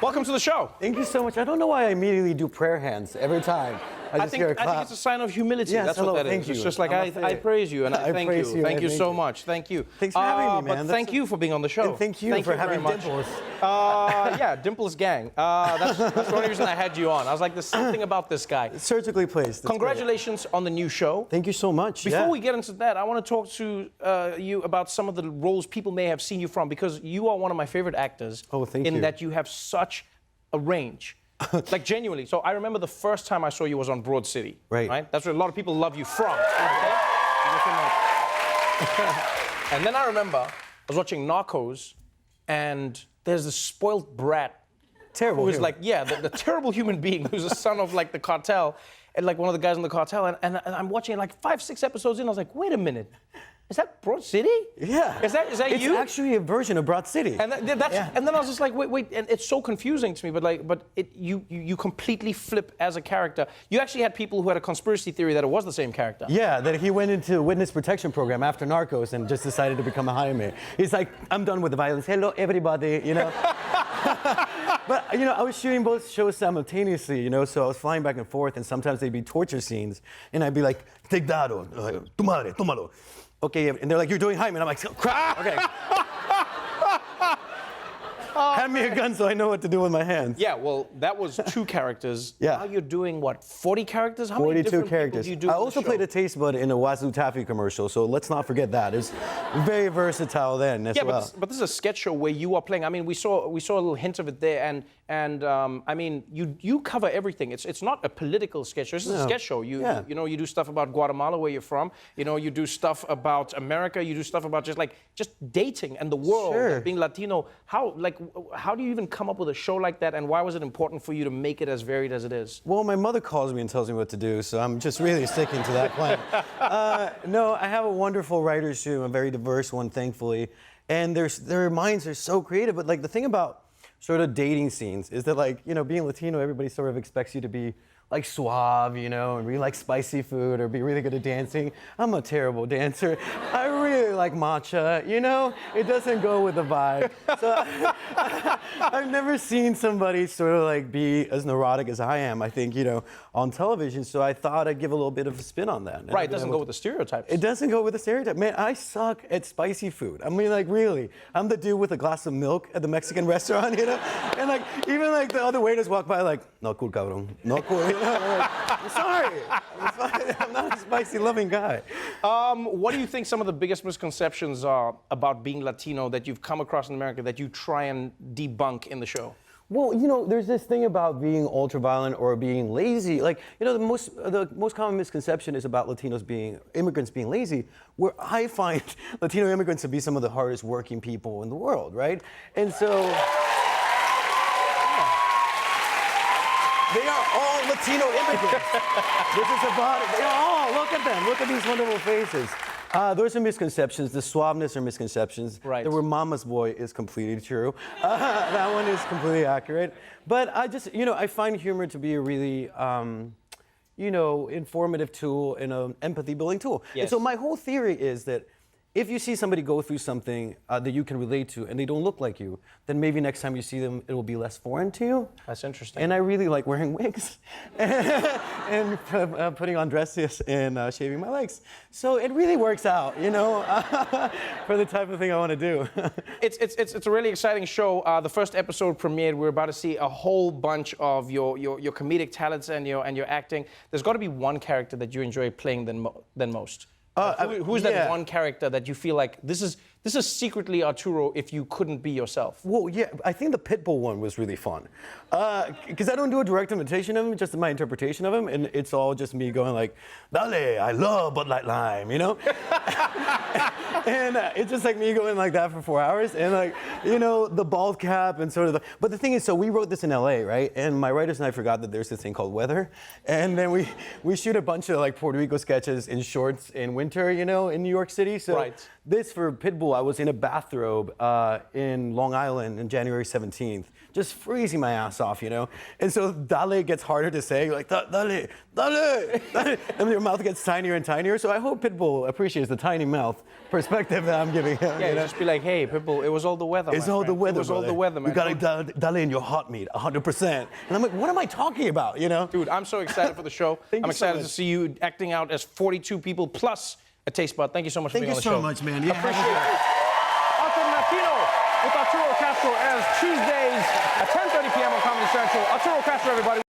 Welcome to the show. Thank you so much. I don't know why I immediately do prayer hands every time. I think it's a sign of humility. Yes, that's hello, what that thank is. you. It's just like I praise you and I thank praise you. Thank you so much. Thank you. Thanks for having me, man. But thank you for being on the show. And thank you for having Dimples. Yeah, Dimples Gang. That's the only reason I had you on. I was like, there's something about this guy. Surgically placed. Congratulations on the new show. Thank you so much. Before we get into that, I want to talk to you about some of the roles people may have seen you from, because you are one of my favorite actors. Oh, thank you. In that you have such a range. Like, genuinely. So I remember the first time I saw you was on Broad City. Right. That's where a lot of people love you from. Okay? And then I remember I was watching Narcos, and there's this spoiled brat. Terrible. Who is like, the terrible human being who's the son of like the cartel, and like one of the guys in the cartel. And I'm watching it like 5-6 episodes in. I was like, wait a minute. Is that Broad City? Yeah. Is that you? It's actually a version of Broad City. And and then I was just like, wait, and it's so confusing to me. But you completely flip as a character. You actually had people who had a conspiracy theory that it was the same character. Yeah, that he went into a witness protection program after Narcos and just decided to become a Jaime. He's like, I'm done with the violence. Hello, everybody. You know. But, you know, I was shooting both shows simultaneously, you know, so I was flying back and forth, and sometimes they'd be torture scenes, and I'd be like, take that, tu madre, tómalo. Okay, and they're like, you're doing Jaime, and I'm like, crap, okay. Hand me a gun so I know what to do with my hands. Yeah, well, that was 2 characters. Yeah. Now you're doing, what, 40 characters? How 42 many different characters. people do you do I also played a taste bud in a Wazoo Taffy commercial, so let's not forget that. It's very versatile then as well. Yeah, but this is a sketch show where you are playing. I mean, we saw a little hint of it there, and I mean, you cover everything. It's not a political sketch show. This is a sketch show. You know, you do stuff about Guatemala, where you're from. You know, you do stuff about America. You do stuff about just dating and the world, and being Latino. How do you even come up with a show like that, and why was it important for you to make it as varied as it is? Well, my mother calls me and tells me what to do, so I'm just really sticking to that plan. No, I have a wonderful writer's room, a very diverse one, thankfully, and their minds are so creative. But like the thing about sort of dating scenes is that, like, you know, being Latino, everybody sort of expects you to be like suave, you know, and really like spicy food or be really good at dancing. I'm a terrible dancer. I really like matcha, you know? It doesn't go with the vibe. So I've never seen somebody sort of like be as neurotic as I am, I think, you know, on television. So I thought I'd give a little bit of a spin on that. Right, it doesn't go with the stereotypes. It doesn't go with the stereotype. Man, I suck at spicy food. I mean, like, really. I'm the dude with a glass of milk at the Mexican restaurant, you know? And like, even like the other waiters walk by like, no cool, cabrón, no cool. I'm sorry. I'm not a spicy loving guy. What do you think some of the biggest misconceptions are about being Latino that you've come across in America that you try and debunk in the show? Well, you know, there's this thing about being ultra-violent or being lazy. Like, you know, the most common misconception is about immigrants being lazy, where I find Latino immigrants to be some of the hardest working people in the world, right? And so they are all Latino immigrants. This is about it. They are all, look at them. Look at these wonderful faces. Those are misconceptions. The suaveness are misconceptions. Right. The we're mama's boy is completely true. That one is completely accurate. But I just, you know, I find humor to be a really, you know, informative tool and an empathy-building tool. Yes. And so my whole theory is that if you see somebody go through something that you can relate to and they don't look like you, then maybe next time you see them, it will be less foreign to you. That's interesting. And I really like wearing wigs and putting on dresses and shaving my legs. So it really works out, you know, for the type of thing I want to do. It's a really exciting show. The first episode premiered. We're about to see a whole bunch of your comedic talents and your acting. There's got to be one character that you enjoy playing than most. Who's that one character that you feel like this is secretly Arturo if you couldn't be yourself? Well, yeah, I think the Pitbull one was really fun. Because I don't do a direct imitation of him, just my interpretation of him, and it's all just me going like, Dale, I love Bud Light Lime, you know? And it's just like me going like that for 4 hours, and like, you know, the bald cap and sort of but the thing is, so we wrote this in LA, right? And my writers and I forgot that there's this thing called weather, and then we shoot a bunch of like Puerto Rico sketches in shorts in winter, you know, in New York City. So this for Pitbull, I was in a bathrobe in Long Island on January 17th, just freezing my ass off, you know? And so Dale gets harder to say, like, Dale, Dale, Dale. And your mouth gets tinier and tinier. So I hope Pitbull appreciates the tiny mouth perspective. perspective that I'm giving him. Yeah, you know? just be like, hey, Pitbull, it was all the weather. It's all the weather. It was all the weather, man. You gotta dial in your heart meat 100%. And I'm like, what am I talking about? You know? Dude, I'm so excited for the show. I'm excited to see you acting out as 42 people plus a taste bud. Thank you so much for being on the show. Thank you so much, man. Yeah, appreciate it. Alternatino with Arturo Castro as Tuesdays at 10:30 p.m. on Comedy Central. Arturo Castro, everybody.